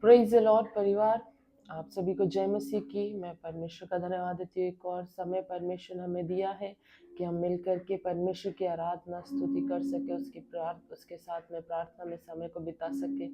Praise the Lord परिवार, आप सभी को जय मसीह की। मैं परमेश्वर का धन्यवाद देती हूँ। एक और समय परमेश्वर ने हमें दिया है कि हम मिलकर के परमेश्वर की आराधना स्तुति कर सके, उसके साथ में प्रार्थना में समय को बिता सके।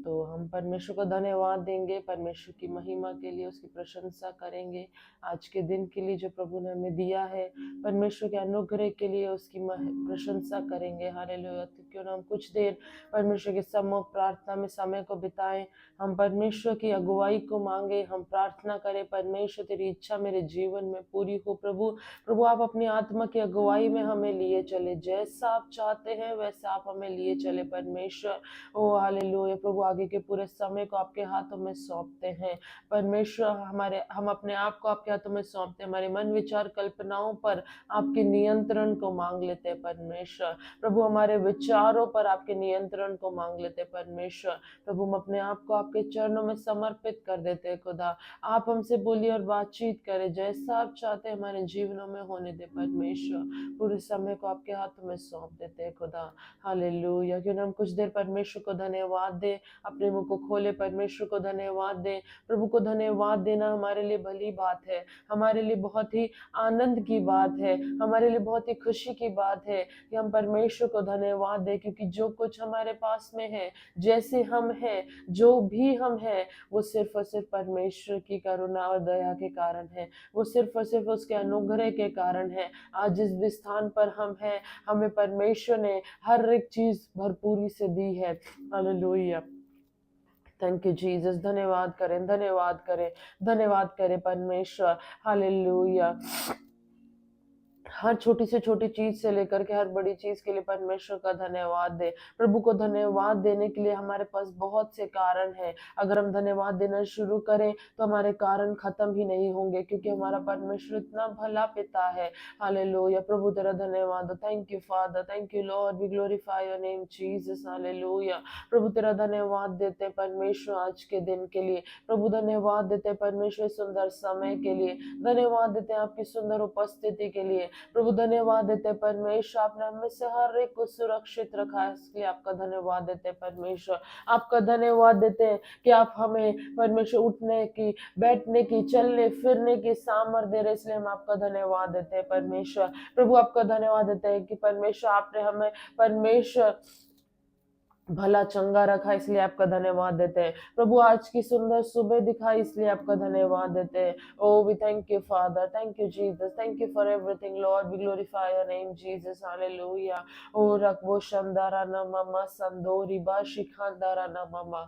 तो हम परमेश्वर को धन्यवाद देंगे, परमेश्वर की महिमा के लिए उसकी प्रशंसा करेंगे, आज के दिन के लिए जो प्रभु ने हमें दिया है, परमेश्वर के अनुग्रह के लिए उसकी प्रशंसा करेंगे। हालेलुया। तो क्यों ना हम कुछ देर परमेश्वर के सम्मुख प्रार्थना में समय को बिताएं, हम परमेश्वर की अगुवाई को मांगे, हम प्रार्थना करें, परमेश्वर तेरी इच्छा मेरे जीवन में पूरी हो। प्रभु आप अपनी आत्मा की अगुवाई में हमें लिए चले, जैसा आप चाहते हैं वैसा आप हमें लिए चले परमेश्वर। ओ हालेलुया। प्रभु आगे के पूरे समय को आपके हाथों में सौंपते हैं परमेश्वर। हम अपने आप को आपके हाथों में सौंपते हैं, हमारे मन विचार कल्पनाओं पर आपके नियंत्रण को मांग लेते हैं परमेश्वर। प्रभु हमारे विचारों पर आपके नियंत्रण को मांग लेते हैं परमेश्वर। प्रभु हम अपने आप को आपके चरणों में समर्पित कर देते हैं खुदा। आप हमसे बोलिए और बातचीत करें, जैसा आप चाहते हैं हमारे जीवनों में होने दे परमेश्वर। पूरे समय को आपके हाथों में सौंप देते हैं खुदा। हालेलुया। क्यों ना हम कुछ देर परमेश्वर को धन्यवाद दे, अपने मुंह को खोले, परमेश्वर को धन्यवाद दे। प्रभु को धन्यवाद देना हमारे लिए भली बात है, हमारे लिए बहुत ही आनंद की बात है, हमारे लिए बहुत ही खुशी की बात है कि हम परमेश्वर को धन्यवाद दें, क्योंकि जो कुछ हमारे पास में है, जैसे हम हैं, जो भी हम हैं, वो सिर्फ और सिर्फ परमेश्वर की करुणा और दया के कारण है, वो सिर्फ और सिर्फ उसके अनुग्रह के कारण है। आज जिस भी स्थान पर हम हैं, हमें परमेश्वर ने हर एक चीज भरपूरी से दी है। हालेलुया। Thank you Jesus. धन्यवाद करें, धन्यवाद करें, धन्यवाद करें परमेश्वर। हालेलुया। हर छोटी से छोटी चीज से लेकर के हर बड़ी चीज के लिए परमेश्वर का धन्यवाद दे। प्रभु को धन्यवाद देने के लिए हमारे पास बहुत से कारण है। अगर हम धन्यवाद देना शुरू करें तो हमारे कारण खत्म ही नहीं होंगे, क्योंकि हमारा परमेश्वर इतना भला पिता है। हालेलुया। प्रभु तेरा धन्यवाद। Thank you Father, thank you Lord, we glorify your name Jesus. Hallelujah. प्रभु तेरा धन्यवाद देते हैं परमेश्वर आज के दिन के लिए। प्रभु धन्यवाद देते हैं परमेश्वर सुंदर समय के लिए, धन्यवाद देते हैं आपकी सुंदर उपस्थिति के लिए। प्रभु धन्यवाद देते हैं परमेश्वर, आपने हमें से हर एक को सुरक्षित रखा है, इसलिए आपका धन्यवाद देते हैं परमेश्वर। आपका धन्यवाद देते हैं कि आप हमें परमेश्वर उठने की, बैठने की, चलने फिरने की सामर्थ्य दे रहे, इसलिए हम आपका धन्यवाद देते हैं परमेश्वर। प्रभु आपका धन्यवाद देते हैं कि परमेश्वर आपने हमें परमेश्वर भला चंगा रखा, इसलिए आपका धन्यवाद देते हैं। प्रभु आज की सुंदर सुबह दिखाई, इसलिए आपका धन्यवाद देते हैं। O we thank you Father, thank you Jesus, thank you for everything Lord, we glorify your name Jesus. Hallelujah. ओ रखबो शंदारा ना मामा संदोरी बा शिखांदारा ना मामा।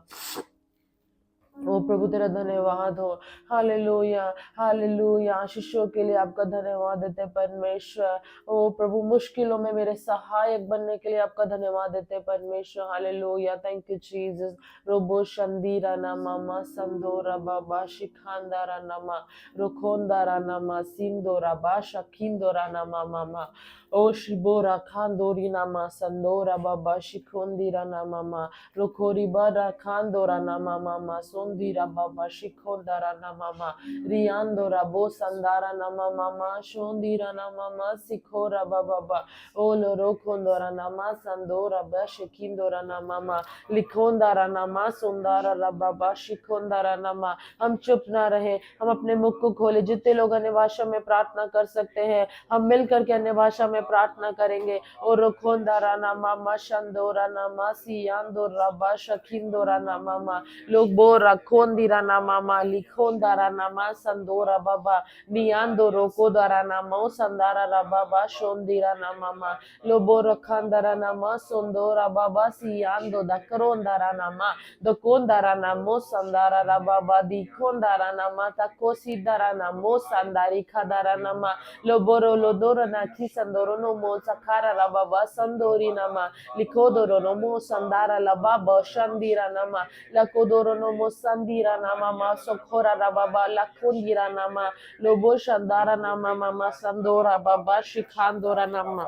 ओ प्रभु तेरा धन्यवाद हो। Hallelujah, hallelujah. आशीषों के लिए आपका धन्यवाद देते हैं परमेश्वर। ओ प्रभु मुश्किलों में मेरे सहायक बनने के लिए आपका धन्यवाद देते हैं परमेश्वर। हालेलुया। Thank you Jesus. रोबो शंदीरा नामा संदोरा बाबा शिखांदारा नामा रोखोंदारा नामा सिंदोरा बाशा खिंदोरा नामा मामा ओ शिबोरा खांदोरी नामा संदोरा बाबा शिखोंदीरा नामा मा रोखोरी बारा खांदोरा नामा मामा सोंदीरा बाबा शिखोंदारा नामा मा रियांदोरा बो संदारा नामा मामा शोंदीरा नामा मा सिखोरा बाबा ओलो रोखोंदोरा नामा संदोरा बा शिखिंदोरा नामा मा लिखोंदारा नामा सुंदारा बाबा शिखोंदारा नामा। हम चुप ना रहे, हम अपने मुख को खोले। जितने लोग अन्य भाषा में प्रार्थना कर सकते हैं, हम मिल करके अन्य भाषा में प्रार्थना करेंगे। और रोखोंदारा नामा मा शंदोरा नामा सियांदोरा बा शखिंदोरा नामा मा लोग बोरा खोंदीरा नामा मा लिखोंदारा नामा संदोरा बाबा नियांदो रोकोदारा नामा संदारा बाबा शोंदीरा नामा मा लोबो रखांदारा नामा सुंदोरा बाबा सियांदो दकरोंदारा नामा दोकोंदारा नामो संदारा बाबा दिकोंदारा नामा ताकोसीदारा नामो संदारी खादारा नामा लोबोरो लोदोरा नाची संदोरो नोमो सखारा बाबा संदोरी नामा लिखोदोरो नोमो संदारा बाबा शंदीरा नामा लकोदोरो नोमो संदीरा नामा मा सोखोरा बाबा लखोंदीरा नामा लोबो शंदारा नामा मामा संदोरा बाबा शिखांदोरा नामा।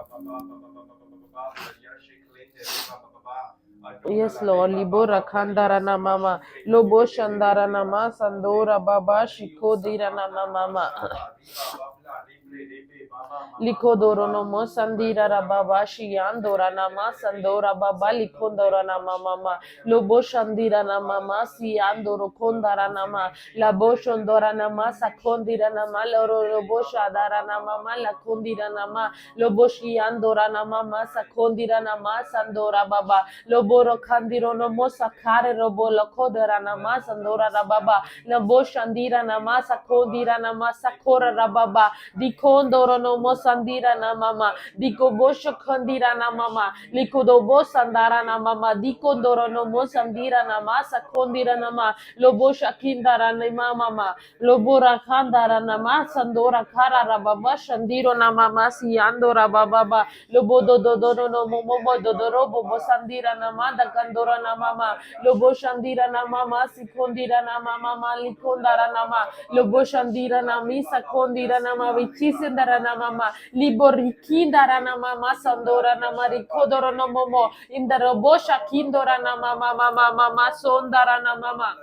Yes, Lord. Libo rakhandara na mama, lobo shandara na ma, sandora baba, shiko dira na mama. Likodoro no mo sandira rababa shiandora nama sandora baba likondora nama mama lobo shandira nama masi andoro kondara nama labo shondora nama sakondira nama loro lobo shadara nama mama la kondira nama lobo shiandora nama masa kondira nama sandora baba lobo ro kandiro no mo sakare robo lokodora nama sandora rababa lobo shandira nama sakondira nama sakora rababa dikondoro no mo sandira na mama diko bosho kandira na mama likodo bosandara na mama dikondoro no mo sandira na masa kondira na ma lobosha kindara na mama lobora kandara na masandora kara rababa shandiro na mama si andora baba lobodo dodo no momo dodoro bobo sandira na manda kandora na mama loboshandira na mama si kondira na mama likondara na ma loboshandira na misa kondira na mama vichisindara na mama liborikindara na mama sandora na marikodoro no momo indara bosha kindora na mama sondara na mama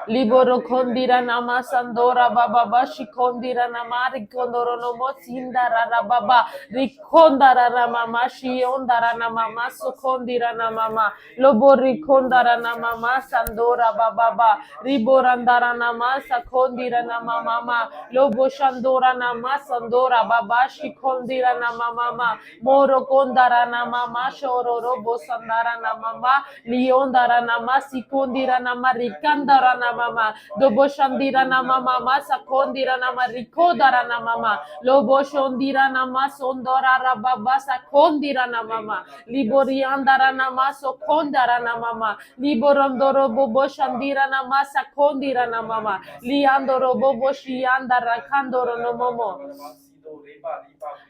liboro kondira nama sandora baba bashi kondira nama rikondoro no mosindara baba rikondara nama mashi ondara nama maso kondira nama ma lobori kondara nama masandora baba ba riborandara nama sakondira nama mama lobo shandora nama sandora baba shi kondira nama mama moro kondara nama mashoro robo sandara nama mama liondara nama sikondira nama rikandara na mama dobo shandira na mama masa kondira na marikodara na mama lobo shondira na masondora rababa sa kondira na mama liboriandara na maso kondara na mama liborondoro bobo shandira na masa kondira na mama liandoro bobo shiandara kandoro no momo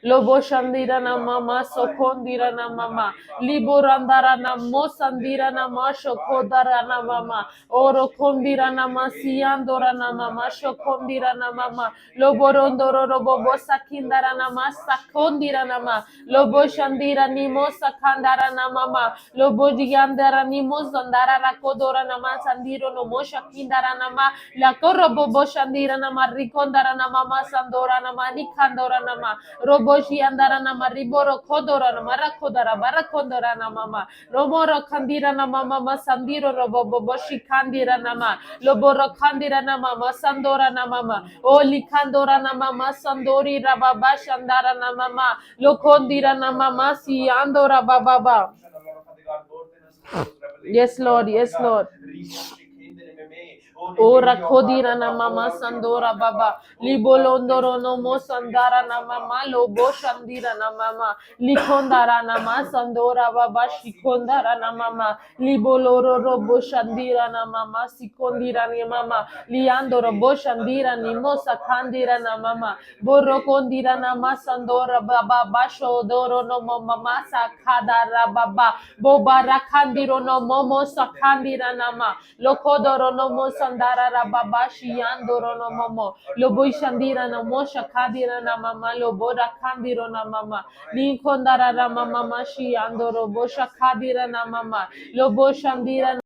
lobo shandira na mama sokondira na mama liborandara na mosandira na masho kodara na mama oro kondira na masiandora na mama shokondira na mama loborondoro robo sakindara na masa kondira na mama lobo shandira ni mosa kandara na mama lobo diandara ni mosandara rakodora na masandiro no mosha kindara na ma la korobo shandira na marikondara na mama sandora na mani kandora na ma roboshi andara na mariboro kodora na marakodara barakondora na mama romoro kandira na mama masandiro roboboshi kandira na ma loboro kandira na mama sandora na mama oli kandora na mama sandori rababa shandara na mama lokondira na mama si andora bababa. Yes Lord, yes Lord. Ora kodira na mama sandora baba libolondoro no mo sandara na mama lobo shandira na mama likondara na ma sandora baba shikondara na mama liboloro robo shandira na mama sikondira ni mama liando robo shandira ni mosa kandira na mama borro kondira na masandora baba basho doro no mama sakadara baba bobara kandiro no momo sakandira na ma lokodoro no mo sandara rababa shiandoro no momo lobo shandira no mo shakadira na mama loboda kandiro na mama ni kondara na mama shiandoro bo shakadira na mama lobo shandira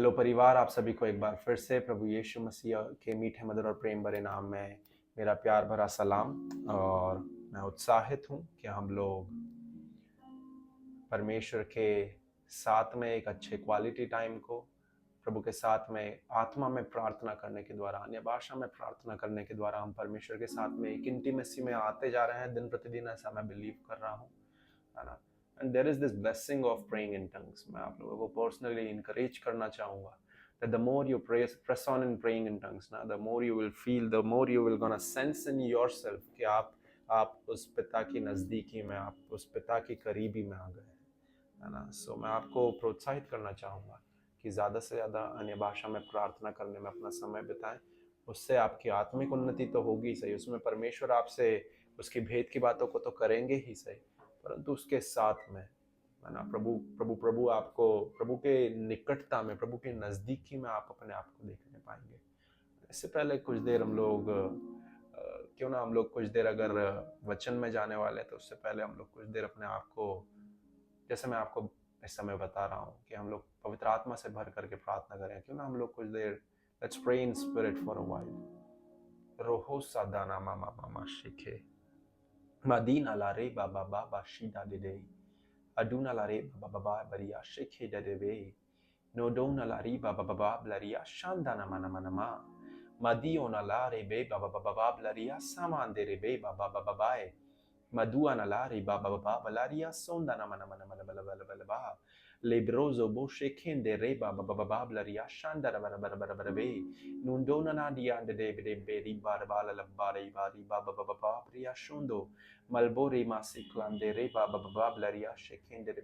hello परिवार, आप सभी को एक बार फिर से प्रभु यीशु मसीह के मीठे मधुर और प्रेम भरे नाम में मेरा प्यार भरा सलाम। और मैं उत्साहित हूँ कि हम लोग परमेश्वर के साथ में एक अच्छे क्वालिटी टाइम को प्रभु के साथ में आत्मा में प्रार्थना करने के द्वारा, अन्य भाषा में प्रार्थना करने के द्वारा हम परमेश्वर के साथ में एक इंटीमेसी में आते जा रहे हैं दिन प्रतिदिन। ऐसा मैं बिलीव कर रहा हूँ, है ना। And there is this blessing of praying in tongues. मैं आप लोगों को पर्सनली इनकरेज करना चाहूँगा that the more you press on in praying in tongues, ना, the more you will feel, the more you will gonna sense in yourself कि आप उस पिता की नज़दीकी में, आप उस पिता की करीबी में आ गए, है ना। सो मैं आपको प्रोत्साहित करना चाहूँगा कि ज़्यादा से ज़्यादा अन्य भाषा में प्रार्थना करने में अपना समय बिताएं। उससे आपकी आत्मिक उन्नति तो होगी सही, उसमें परमेश्वर आपसे उसकी भेद की बातों को तो करेंगे ही सही, परंतु उसके साथ में, है ना, प्रभु प्रभु प्रभु आपको प्रभु के निकटता में, प्रभु के नज़दीकी में आप अपने आप को देखने पाएंगे। इससे पहले कुछ देर हम लोग क्यों ना हम लोग कुछ देर अगर वचन में जाने वाले हैं, तो उससे पहले हम लोग कुछ देर अपने आप को, जैसे मैं आपको इस समय बता रहा हूँ कि हम लोग पवित्र आत्मा से भर करके प्रार्थना करें। क्यों ना हम लोग कुछ देर let's pray in spirit for a while. रोहो सादाना मामा मामा शिखे मदीना लारे बाबा बाबा शीदा दे Aduna lare baba baba baria sheke de deve. No dona lari baba baba blaria shandana mana mana ma. Madiona lare be baba baba blaria samandere be baba baba bae. Maduana lare baba baba blaria sondana mana mana mana bala bala bala ba. Lebrozo bo shekende re baba baba blaria shandara bara bara bara bara be. Nundona nadia de de be ri bara bala la bari bari baba baba bria shondo. Malbori masiklandere baba bablaria shekende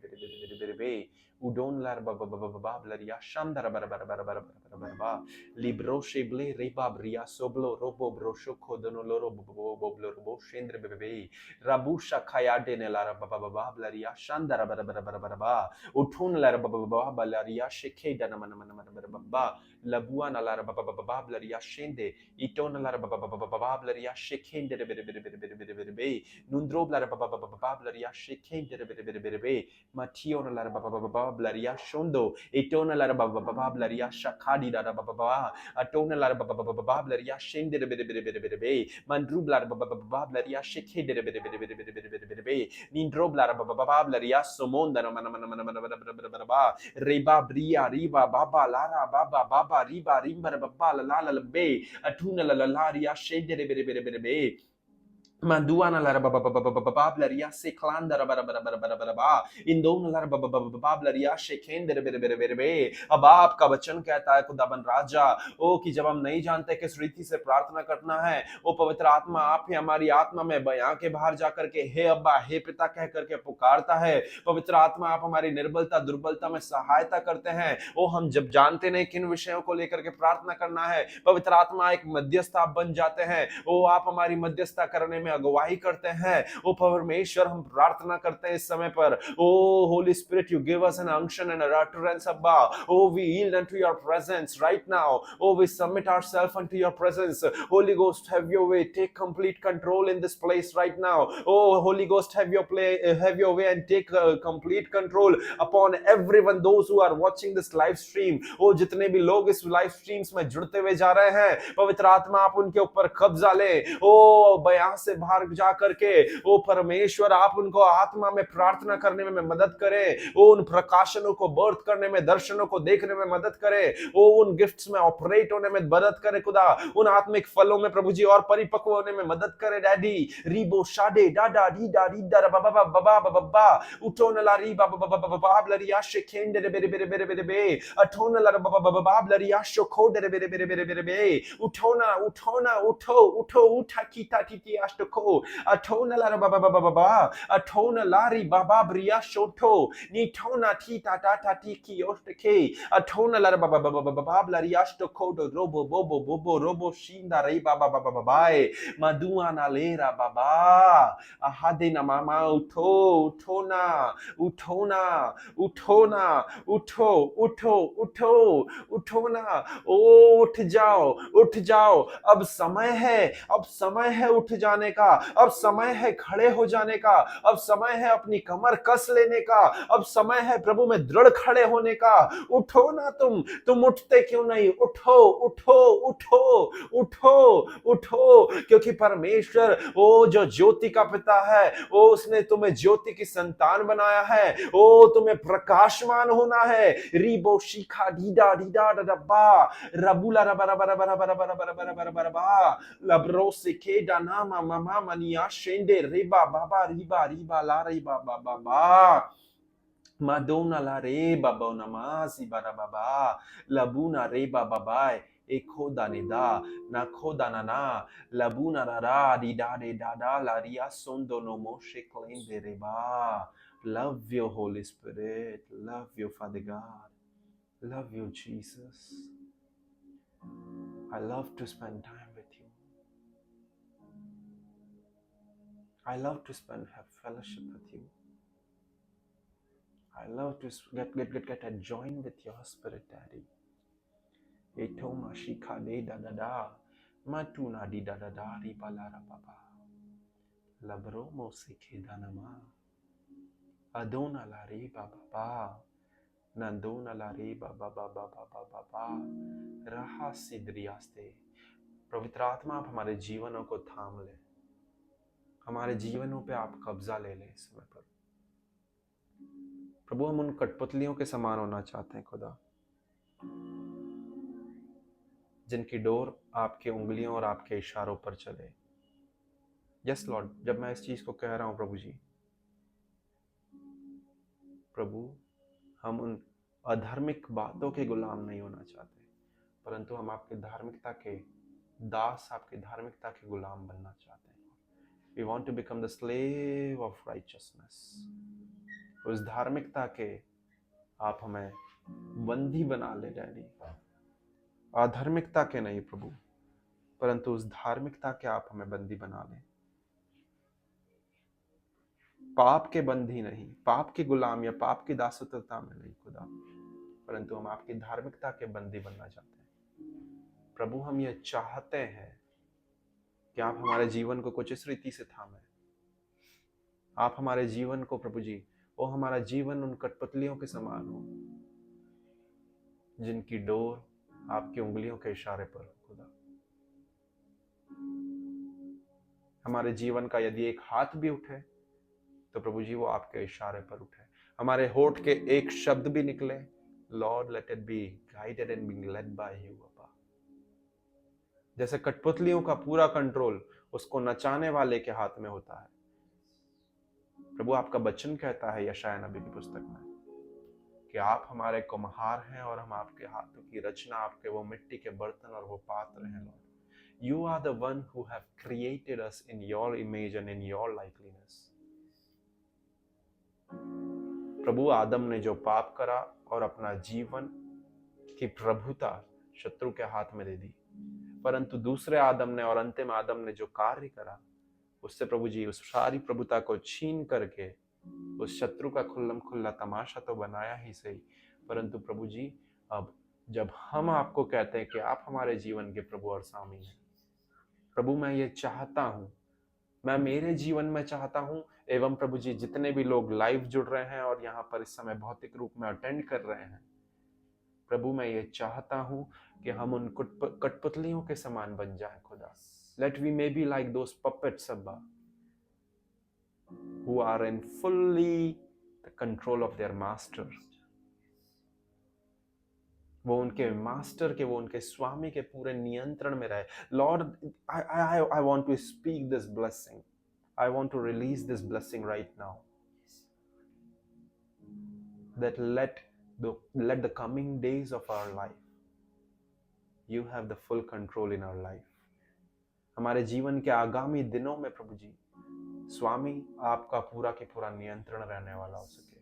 be udon lar baba bablaria shandara bara bara bara bara bara bara ba libro sheble rebabria soblo robo brosho kodono loro boblo robo shendre bebe rabusha khayade ne lar baba bablaria shandara bara bara bara bara ba utun lar baba bablaria shekeda na mana mana bara ba labuana lar baba bablaria shende itona lar baba bablaria shekende be Nundrobla bablaria shekende be Mationa la bablaria shondo etona la bablaria shakadi da baba atona la bablaria shende be mandrubla bablaria shekende be nindrobla bablaria somonda ba reba bria riba baba lara baba riba rimba baba la be atuna la laria shende be Manduana la bablaria se klanda ba इंदोन लर bablaria शेखेंदर बे। अब आपका वचन कहता है खुदाबंद राजा ओ कि जब हम नहीं जानते किस रीति से प्रार्थना करना है, ओ पवित्र आत्मा आप ही हमारी आत्मा में बयां के बाहर जाकर के हे अब्बा हे पिता कह करके पुकारता है। पवित्र आत्मा आप हमारी निर्बलता दुर्बलता में सहायता करते हैं। ओ हम जब जानते नहीं किन विषयों को लेकर के प्रार्थना करना है, पवित्र आत्मा एक मध्यस्थ आप बन जाते हैं। ओ आप हमारी मध्यस्थता करने में अगुवाई करते हैं। ओ परमेश्वर हम प्रार्थना करते हैं इस समय पर। O Holy Spirit you give us an unction and a utterance abba. Oh we yield unto your presence right now. Oh we submit ourselves unto your presence. Holy Ghost have your way, take complete control in this place right now. Oh Holy Ghost have your way and take complete control upon everyone, those who are watching this live stream. Oh जितने भी लोग इस live streams में जुड़ते हुए जा रहे हैं, पवित्र आत्मा आप उनके ऊपर कब्जा ले। ओ बयां से बाहर जा करके ओ परमेश्वर आप उनको आत्मा में प्रार्थना करने में मदद करें। ओ उन प्रकाशनों को बर्थ करने में, दर्शनों को देखने में मदद करें। ओ उन गिफ्ट्स में ऑपरेट होने में मदद करे खुदा। उन आत्मिक फलों में प्रभु जी और परिपक्व होने में मदद करे डैडी। रीबो शाडे डाडा डी डाडी डा बाबा बाबा बाबा उठोनला री बाबा बाबा बाबलरिया शेखेंडे बेरे बेरे बेरे बेरे बे अठोनला बाबा बाबा बाबलरिया शोखोडे बेरे बेरे बेरे बेरे बे उठोना उठोना उठो उठो उठा कीता टीटी अष्टको अठोनला बाबा बाबा बाबा अठोनला री बाबा ब्रिया शोठो नीठोना टीटा टाटा टीकी ओष्टके अठोनला बाबा बाबा बाबा बाबलरिया शोखोडो रोबो बोबो बोबो रोबो शिंदा रे बाबा बाबा बाबाए मधुआना लेरा बाबा आहादे ना मामा उठो उठोना उठोना उठोना उठो उठो उठो उठोना ओ उठ जाओ अब समय है उठ जाने का। का, अब समय है खड़े हो जाने का, अब समय है अपनी कमर कस लेने का, अब समय है प्रभु में दृढ़ खड़े होने का। उठो ना तुम उठते क्यों नहीं? उठो उठो उठो उठो उठो, क्योंकि परमेश्वर वो जो ज्योति का पिता है, वो उसने तुम्हें ज्योति की संतान बनाया है, वो तुम्हें प्रकाशमान होना है। रीबो शिखा डीडा डीडा डबा रबुला रबा रबा रबा रबा रबा रबा रबा रबा रबा रबा लब्रो सिखे डाना मामा मनिया शेंडे रिबा बाबा रिबा रिबा ला रिबा बाबा बा Madonna la reba bonamasi barababa labuna reba babai ekhoda nida na khoda nana labuna rara di da de da da la ria sondo no moshe klende reba. Love you, Holy Spirit. Love you, Father God. Love you, Jesus. I love to spend time with you. I love to have fellowship with you. I love to get a join with your spirit, Daddy. Etoma shika de da da da, matuna di da da da ri balara baba. Labromo sike danama. Adona la re baba ba. Nandona la re baba baba baba baba. Raha सिद्रियास्ते। पवित्र आत्मा आप हमारे जीवनों को थाम ले, हमारे जीवनों पे आप कब्जा ले ले इस समय पर। प्रभु हम उन कठपुतलियों के समान होना चाहते हैं खुदा, जिनकी डोर आपके उंगलियों और आपके इशारों पर चले। यस लॉर्ड, जब मैं इस चीज को कह रहा हूं प्रभु जी, प्रभु हम उन अधार्मिक बातों के गुलाम नहीं होना चाहते, परंतु हम आपके धार्मिकता के दास, आपके धार्मिकता के गुलाम बनना चाहते हैं। We want to become the slave of righteousness. उस धार्मिकता के आप हमें बंदी बना ले डैडी। अधार्मिकता के नहीं प्रभु, परंतु उस धार्मिकता के आप हमें बंदी बना लें। पाप के बंदी नहीं, पाप के गुलाम या पाप की दासत्वता में नहीं खुदा, परंतु हम आपकी धार्मिकता के बंदी बनना चाहते हैं। प्रभु हम ये चाहते हैं कि आप हमारे जीवन को कुछ इस रीति से थामें। आप हमारे जीवन को प्रभु जी, वो हमारा जीवन उन कठपुतलियों के समान हो, जिनकी डोर आपकी उंगलियों के इशारे पर हो खुदा। हमारे जीवन का यदि एक हाथ भी उठे तो प्रभु जी वो आपके इशारे पर उठे। हमारे होठ के एक शब्द भी निकले, Lord let it be guided and being led by you पापा। जैसे कठपुतलियों का पूरा कंट्रोल उसको नचाने वाले के हाथ में होता है। प्रभु आपका वचन कहता है यशायाह नबी की पुस्तक में कि आप हमारे कुम्हार हैं और हम आपके हाथों की रचना, आपके वो मिट्टी के बर्तन और वो पात्र हैं। Lord, you are the one who have created us in your image and in your likeness. प्रभु आदम ने जो पाप करा और अपना जीवन की प्रभुता शत्रु के हाथ में दे दी, परंतु दूसरे आदम ने और अंतिम आदम ने जो कार्य करा, उससे प्रभु जी उस सारी प्रभुता को छीन करके उस शत्रु का खुल्लम खुल्ला तमाशा तो बनाया ही सही, परंतु प्रभु जी अब जब हम आपको कहते हैं कि आप हमारे जीवन के प्रभु और स्वामी हैं, प्रभु मैं ये चाहता हूं, मैं मेरे जीवन में चाहता हूं, एवं प्रभु जी जितने भी लोग लाइव जुड़ रहे हैं और यहाँ पर इस समय भौतिक रूप में अटेंड कर रहे हैं, प्रभु मैं ये चाहता हूं कि हम उन कठपुतलियों के समान बन जाएं खुदा। Let we may be like those puppets, Abba, who are in fully the control of their master. वो उनके मास्टर के, वो उनके स्वामी के पूरे नियंत्रण में रहे। Lord, I want to speak this blessing. I want to release this blessing right now. That let the coming days of our life, you have the full control in our life. हमारे जीवन के आगामी दिनों में प्रभु जी स्वामी आपका पूरा के पूरा नियंत्रण रहने वाला हो सके।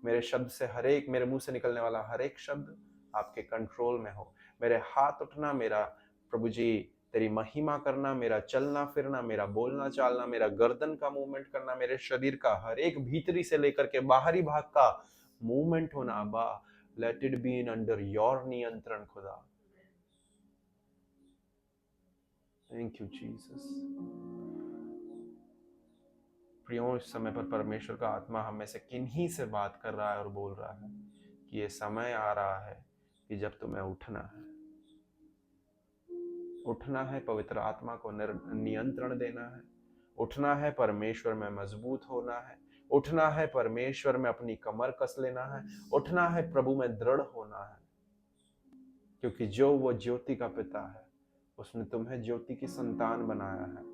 मेरे शब्द से हरेक, मेरे मुंह से निकलने वाला हर एक शब्द आपके कंट्रोल में हो। मेरे हाथ उठना, मेरा प्रभु जी तेरी महिमा करना, मेरा चलना फिरना, मेरा बोलना चालना, मेरा गर्दन का मूवमेंट करना, मेरे शरीर का हर एक भीतरी से लेकर के बाहरी भाग का मूवमेंट होना, अब्बा let it be in under your नियंत्रण खुदा। थैंक यू जीसस, प्रियों, इस समय पर परमेश्वर का आत्मा हम में से किन्हीं से बात कर रहा है और बोल रहा है कि ये समय आ रहा है कि जब तुम्हें उठना है, उठना है, पवित्र आत्मा को नियंत्रण देना है, उठना है, परमेश्वर में मजबूत होना है, उठना है, परमेश्वर में अपनी कमर कस लेना है, उठना है, प्रभु में दृढ़ होना है, क्योंकि जो वो ज्योति का पिता है उसने तुम्हें ज्योति की संतान बनाया है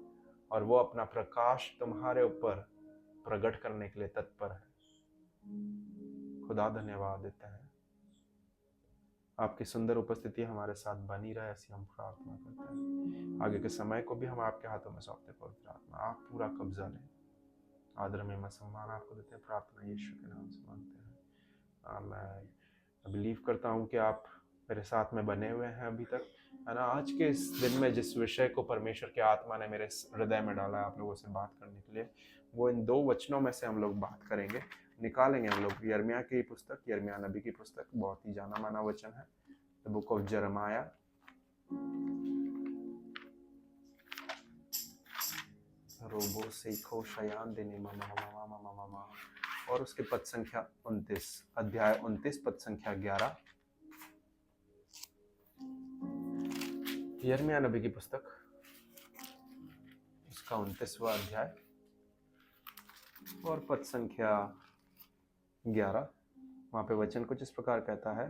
और वो अपना प्रकाश तुम्हारे ऊपर प्रकट करने के लिए तत्पर है। खुदा धन्यवाद देते हैं, आपकी सुंदर उपस्थिति हमारे साथ बनी रहे, ऐसी हम प्रार्थना करते हैं। आगे के समय को भी हम आपके हाथों में सौंपते हैं। पवित्र आत्मा, आप पूरा कब्जा लें। आदर में सम्मान आपको देते हैं। प्रार्थना यीशु के नाम से मांगते हैं, मैं बिलीव करता हूँ कि आप मेरे साथ में बने हुए हैं अभी तक, है ना। आज के इस दिन में जिस विषय को परमेश्वर के आत्मा ने मेरे हृदय में डाला है आप लोगों से बात करने के लिए, वो इन 2 वचनों में से हम लोग बात करेंगे, निकालेंगे हम लोग। यिर्मयाह की पुस्तक, यिर्मयाह नबी की पुस्तक, बहुत ही जाना माना वचन है, द बुक ऑफ यिर्मयाह, रोबो सीखो शयान देने मामा, और उसके पद संख्या 29, अध्याय 29, पद संख्या 11। यिर्मयाह नबी की पुस्तक, उसका 29वां अध्याय और पद संख्या 11। वहां पे वचन कुछ इस प्रकार कहता है,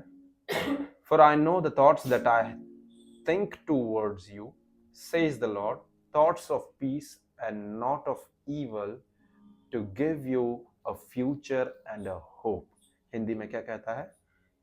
For I know the thoughts that I think towards you, says the Lord, thoughts of peace and not of evil, to give you a future and a hope. Hindi में क्या कहता है?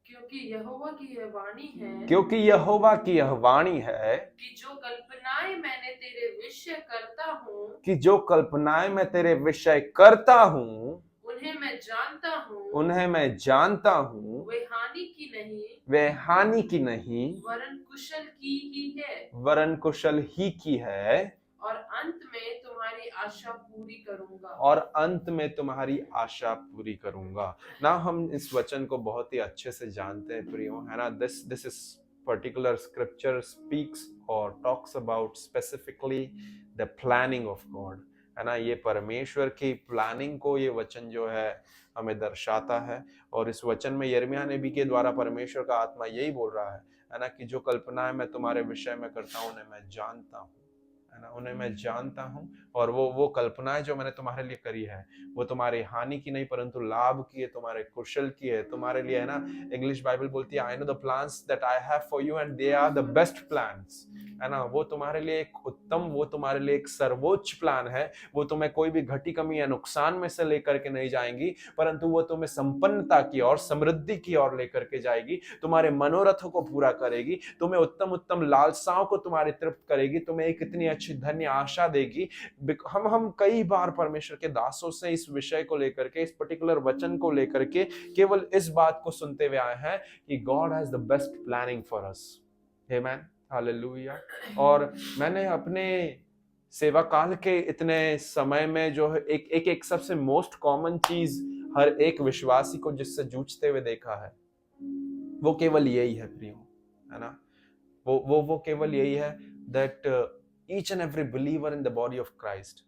क्योंकि यहोवा की यह वाणी है, क्योंकि यहोवा की यह वाणी है कि जो कल्पनाएं मैंने तेरे विषय करता हूँ, कि जो कल्पनाएं मैं तेरे विषय करता हूँ, उन्हें मैं जानता हूँ, उन्हें मैं जानता हूँ, वे हानि की नहीं, वे हानि की नहीं, वरन कुशल की ही है, वरन कुशल ही की है, और अंत में तुम्हारी आशा पूरी करूंगा। और अंत में तुम्हारी आशा पूरी करूंगा। ना हम इस वचन को बहुत ही अच्छे से जानते हैं प्रियो, है ना। This is particular scripture speaks और talks about specifically the planning of God, है ना। ये परमेश्वर की प्लानिंग को ये वचन जो है हमें दर्शाता है। और इस वचन में यिर्मयाह नबी के द्वारा परमेश्वर का आत्मा यही बोल रहा है ना, कि जो कल्पनाएं मैं तुम्हारे विषय में करता हूँ उन्हें मैं जानता हूँ, है ना, उन्हें मैं जानता हूँ। और वो कल्पनाएं जो मैंने तुम्हारे लिए करी है वो तुम्हारी हानि की नहीं परंतु लाभ की है, तुम्हारे कुशल की है, तुम्हारे लिए, है ना। इंग्लिश बाइबल बोलती है, I know the plans that I have for you and they are the best plans, है ना। वो तुम्हारे लिए एक उत्तम, वो तुम्हारे लिए एक सर्वोच्च प्लान है। वो तुम्हें कोई भी घटी कमी या नुकसान में से लेकर के नहीं जाएंगी, परंतु वो तुम्हें संपन्नता की और समृद्धि की ओर लेकर के जाएगी, तुम्हारे मनोरथों को पूरा करेगी, तुम्हें उत्तम उत्तम लालसाओं को तुम्हारी तृप्त करेगी, तुम्हें एक इतनी अच्छी धन्य आशा देगी। हम कई बार परमेश्वर के दासों से इस विषय को लेकर के, इस पर्टिकुलर वचन को लेकर के केवल इस बात को सुनते हुए आए हैं कि God has the best planning for us. Amen, hallelujah. और मैंने अपने सेवा काल के इतने समय में जो है एक सबसे मोस्ट कॉमन चीज हर एक विश्वासी को जिससे जूझते हुए देखा है, वो केवल यही है प्रियो, है ना। वो केवल यही है that each and every believer in the body of Christ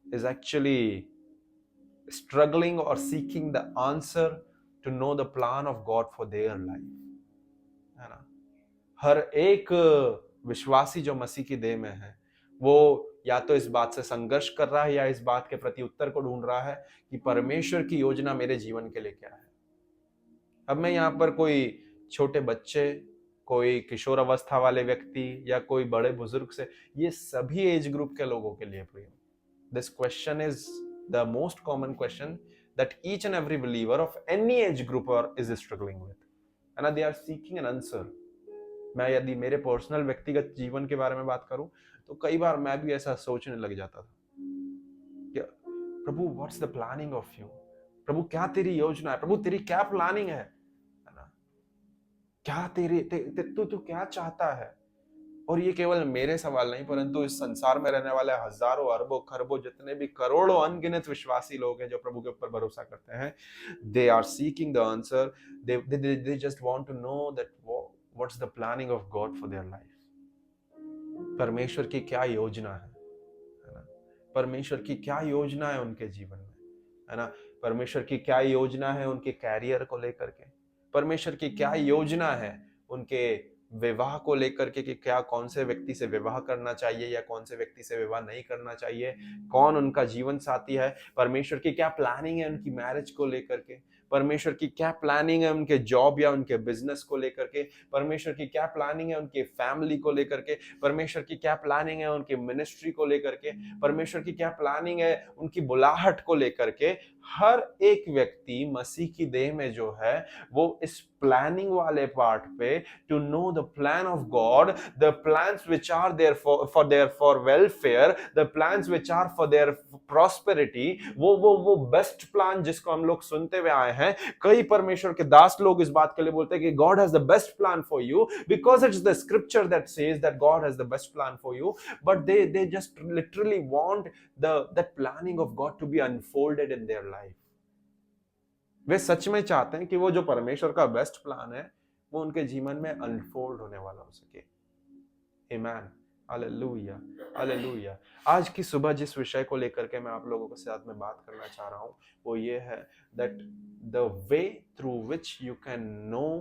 is actually struggling or seeking the answer to know the plan of God for their life, है ना। हर एक विश्वासी जो मसीह की देह में है वो या तो इस बात से संघर्ष कर रहा है या इस बात के प्रति उत्तर को ढूंढ रहा है कि परमेश्वर की योजना मेरे जीवन के लिए क्या है। अब मैं यहाँ पर कोई छोटे बच्चे, कोई किशोर अवस्था वाले व्यक्ति या कोई बड़े बुजुर्ग से, ये सभी एज ग्रुप के लोगों के लिए प्रिय, this question is the most common question that each and every believer of any age group और इज स्ट्रगलिंग विद, है ना। They are seeking an answer. मैं यदि मेरे पर्सनल व्यक्तिगत जीवन के बारे में बात करूं तो कई बार मैं भी ऐसा सोचने लग जाता था कि प्रभु what's the planning of you, प्रभु क्या तेरी योजना है, प्रभु तेरी क्या प्लानिंग है ना, क्या तू क्या चाहता है। और ये केवल मेरे सवाल नहीं परंतु इस संसार में रहने वाले हजारों अरबों खरबों जितने भी करोड़ों अनगिनत विश्वासी लोग हैं जो प्रभु के ऊपर भरोसा करते हैं, they are seeking the answer, they just want to know that what's the planning of God for their life. परमेश्वर की क्या योजना है ना, परमेश्वर की क्या योजना है उनके जीवन में। है ना। परमेश्वर की क्या योजना है उनके कैरियर को लेकर के, परमेश्वर की क्या योजना है उनके विवाह को लेकर के, कि क्या कौन से व्यक्ति से विवाह करना चाहिए या कौन से व्यक्ति से विवाह नहीं करना चाहिए, कौन उनका जीवन साथी है, परमेश्वर की क्या प्लानिंग है उनकी मैरिज को लेकर के, परमेश्वर की क्या प्लानिंग है उनके जॉब या उनके बिजनेस को लेकर के, परमेश्वर की क्या प्लानिंग है उनके फैमिली को लेकर के, परमेश्वर की क्या प्लानिंग है उनकी मिनिस्ट्री को लेकर के, परमेश्वर की क्या प्लानिंग है उनकी बुलाहट को लेकर के। हर एक व्यक्ति मसीह की देह में जो है वो इस प्लानिंग वाले पार्ट पे, to know the plan of God, the plans which are there for welfare, the plans which are for their prosperity, वो बेस्ट प्लान जिसको हम लोग सुनते हुए आए हैं। कई परमेश्वर के दास लोग इस बात के लिए बोलते हैं कि God has the best plan for you, because it's the scripture that says that God has the best plan for you, but they just literally want that planning of God to be unfolded in their life. वे सच में चाहते हैं कि वो जो परमेश्वर का best plan है वो उनके जीवन में अनफोल्ड होने वाला हो सके। आमीन, हालेलुया, हालेलुया। आज की सुबह जिस विषय को लेकर के मैं आप लोगों के साथ में बात करना चाह रहा हूं वो ये है that the way through which you can know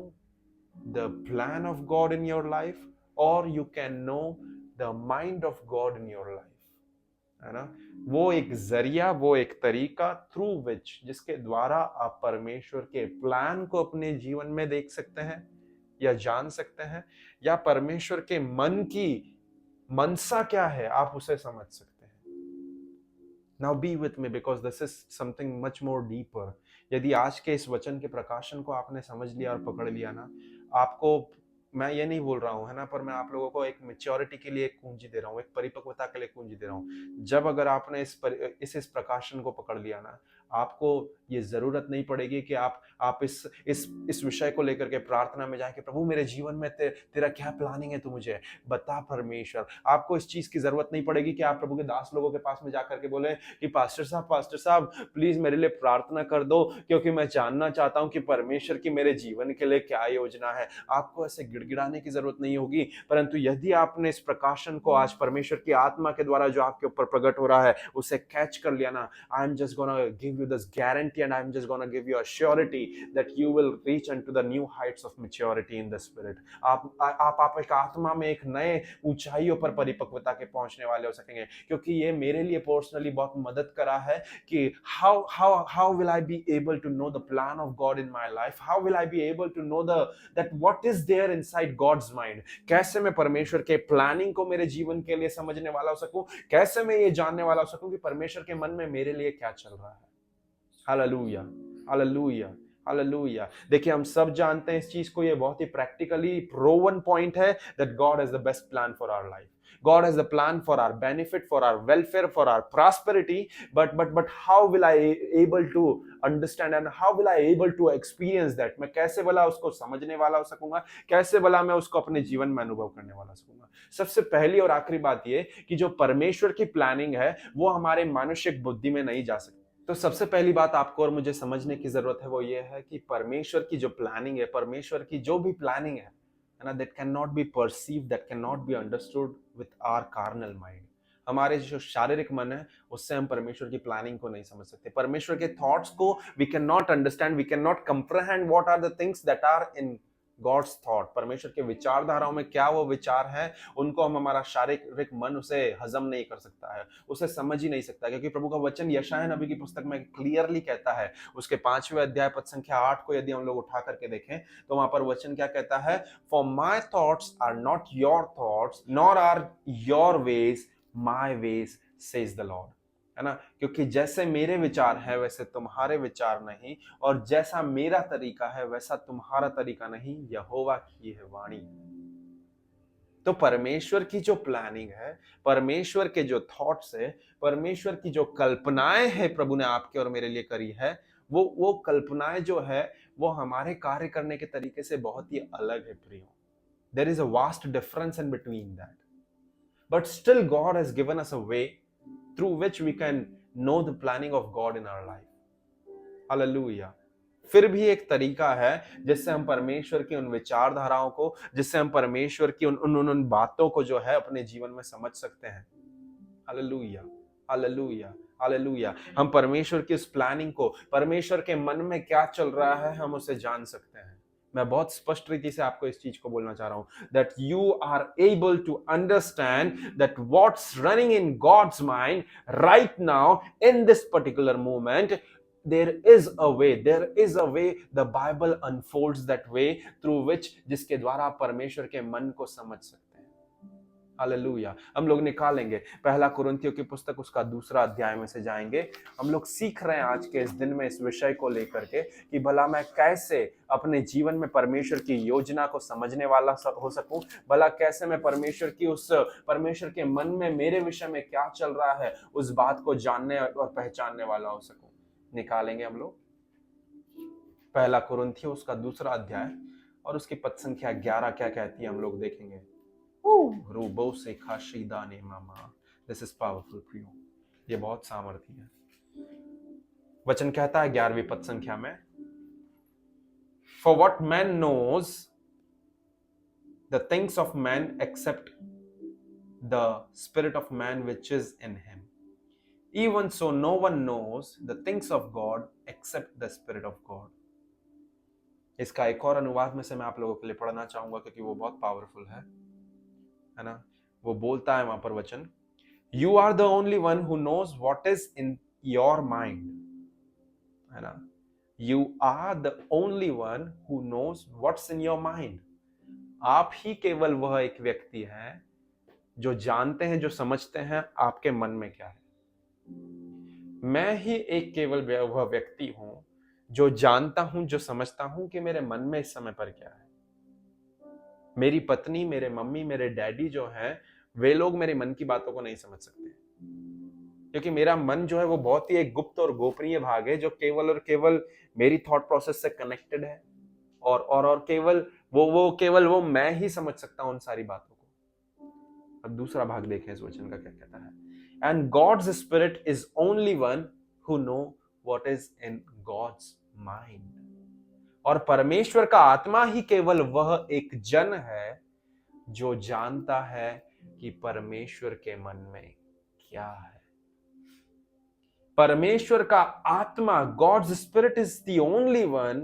the plan of God in your life, or you can know the mind of God in your life, है ना। वो एक जरिया, वो एक तरीका थ्रू विच, जिसके द्वारा आप परमेश्वर के प्लान को अपने जीवन में देख सकते हैं या जान सकते हैं, या परमेश्वर के मन की मनसा क्या है आप उसे समझ सकते हैं। Now B with me because this is something much more deeper. यदि आज के इस वचन के प्रकाशन को आपने समझ लिया और पकड़ लिया ना, आपको, मैं ये नहीं बोल रहा हूँ है ना, पर मैं आप लोगों को एक मैच्योरिटी के लिए एक कुंजी दे रहा हूँ, एक परिपक्वता के लिए कुंजी दे रहा हूँ। जब अगर आपने इस प्रकाशन को पकड़ लिया ना, आपको ये जरूरत नहीं पड़ेगी कि आप इस विषय को लेकर के प्रार्थना में जाएं कि प्रभु मेरे जीवन में तेरा क्या प्लानिंग है, तू मुझे बता परमेश्वर। आपको इस चीज की जरूरत नहीं पड़ेगी कि आप प्रभु के दास लोगों के पास में जाकर के बोले कि पास्टर साहब प्लीज मेरे लिए प्रार्थना कर दो, क्योंकि मैं जानना चाहता हूं कि परमेश्वर की मेरे जीवन के लिए क्या योजना है। आपको ऐसे गिड़गिड़ाने की जरूरत नहीं होगी, परंतु यदि आपने इस प्रकाशन को आज परमेश्वर की आत्मा के द्वारा जो आपके ऊपर प्रकट हो रहा है उसे कैच कर लिया ना, I am just gonna give you this guarantee and I'm just going to give you a surety that you will reach into the new heights of maturity in the spirit. आप एक आत्मा में एक नए ऊंचाइयों पर परिपक्वता के पहुंचने वाले हो सकेंगे, क्योंकि ये मेरे लिए पर्सनली बहुत मदद करा है कि how will I be able to know the plan of God in my life, how will I be able to know that what is there inside God's mind, कैसे मैं परमेश्वर के प्लानिंग को मेरे जीवन के लिए समझने वाला हो सकूं, कैसे मैं ये जानने वाला हो सकूं कि परमेश्वर के मन में मेरे लिए क्या चल रहा है। Hallelujah, hallelujah, hallelujah. देखिए हम सब जानते हैं इस चीज को, ये बहुत ही प्रैक्टिकली प्रूवन पॉइंट है that God has the best plan for our life. God has the plan for our benefit, for our welfare, for our prosperity, but how will I able to understand and how will I able to experience that? मैं कैसे भला उसको समझने वाला हो सकूंगा, कैसे भला मैं उसको अपने जीवन में अनुभव करने वाला सकूंगा। सबसे पहली और आखिरी बात ये कि जो परमेश्वर की प्लानिंग है वो हमारे मानुषिक बुद्धि में नहीं जा सकती। तो सबसे पहली बात आपको और मुझे समझने की जरूरत है वो ये है कि परमेश्वर की जो प्लानिंग है, परमेश्वर की जो भी प्लानिंग है ना, that can not be perceived, that can not be understood with our carnal mind. हमारे जो शारीरिक मन है उससे हम परमेश्वर की प्लानिंग को नहीं समझ सकते। परमेश्वर के थॉट्स को we can not understand, we can not comprehend what are the things that are in God's thought. परमेश्वर के विचारधाराओं में क्या वो विचार हैं, उनको हमारा शारीरिक मन उसे हजम नहीं कर सकता है, उसे समझ ही नहीं सकता, क्योंकि प्रभु का वचन यशायाह नबी की पुस्तक में क्लियरली कहता है, उसके 5वें अध्याय पद संख्या 8 को यदि हम लोग उठा करके देखें तो वहां पर वचन क्या कहता है, for my thoughts are not your thoughts nor are your ways my ways says the Lord, है ना। क्योंकि जैसे मेरे विचार है वैसे तुम्हारे विचार नहीं, और जैसा मेरा तरीका है वैसा तुम्हारा तरीका नहीं, यहोवा की है वाणी। तो परमेश्वर की जो प्लानिंग है, परमेश्वर के जो थॉट्स है, परमेश्वर की जो कल्पनाएं हैं प्रभु ने आपके और मेरे लिए करी है, वो कल्पनाएं जो है वो हमारे कार्य करने के तरीके से बहुत ही अलग है प्रियो। There is a vast difference in between that, but still God has given us a way through which we can know the planning of God in our life. Hallelujah. फिर भी एक तरीका है जिससे हम परमेश्वर की उन विचारधाराओं को, जिससे हम परमेश्वर की उन बातों को जो है अपने जीवन में समझ सकते हैं। Hallelujah, hallelujah, hallelujah. हम परमेश्वर की उस प्लानिंग को, परमेश्वर के मन में क्या चल रहा है, हम उसे जान सकते हैं। मैं बहुत स्पष्ट रीति से आपको इस चीज को बोलना चाह रहा हूं, that you are able to understand that what's running in God's mind right now in this particular moment. there is a way, the Bible unfolds that way through which, जिसके द्वारा आप परमेश्वर के मन को समझ सकते हैं। हालेलुया। हम लोग निकालेंगे पहला कुरिन्थियों की पुस्तक उसका 2 अध्याय में से जाएंगे। हम लोग सीख रहे हैं आज के इस दिन में इस विषय को लेकर के कि भला मैं कैसे अपने जीवन में परमेश्वर की योजना को समझने वाला हो सकूं, भला कैसे मैं परमेश्वर के मन में मेरे विषय में क्या चल रहा है उस बात को जानने और पहचानने वाला हो सकूं। निकालेंगे हम लोग पहला कुरिन्थियों उसका 2 अध्याय और उसकी पद संख्या 11 क्या कहती है हम लोग देखेंगे। रूबो से खाशीदा ने मामा, दिस इज पावरफुल प्रियो, ये बहुत सामर्थी है। वचन कहता है 11वीं पद संख्या में, for what man knows the things of man except the spirit of man which is in him, even so no one knows the things of God except the spirit of God। इसका एक और अनुवाद में से मैं आप लोगों के लिए पढ़ना चाहूंगा क्योंकि वो बहुत पावरफुल है ना। वो बोलता है वहां पर वचन, you are the only one who knows what is in your mind, है ना। You are the only one who knows what's in your mind. आप ही केवल वह एक व्यक्ति है जो जानते हैं, जो समझते हैं आपके मन में क्या है। मैं ही एक केवल वह व्यक्ति हूं जो जानता हूं, जो समझता हूं कि मेरे मन में इस समय पर क्या है। मेरी पत्नी, मेरे मम्मी, मेरे डैडी जो हैं, वे लोग मेरे मन की बातों को नहीं समझ सकते, क्योंकि मेरा मन जो है वो बहुत ही एक गुप्त और गोपनीय भाग है जो केवल और केवल मेरी थॉट प्रोसेस से कनेक्टेड है और केवल वो मैं ही समझ सकता हूं उन सारी बातों को। अब दूसरा भाग देखें इस वचन का क्या कहता है। And God's spirit is only one who know what is in God's mind। और परमेश्वर का आत्मा ही केवल वह एक जन है जो जानता है कि परमेश्वर के मन में क्या है। परमेश्वर का आत्मा, God's spirit is the only one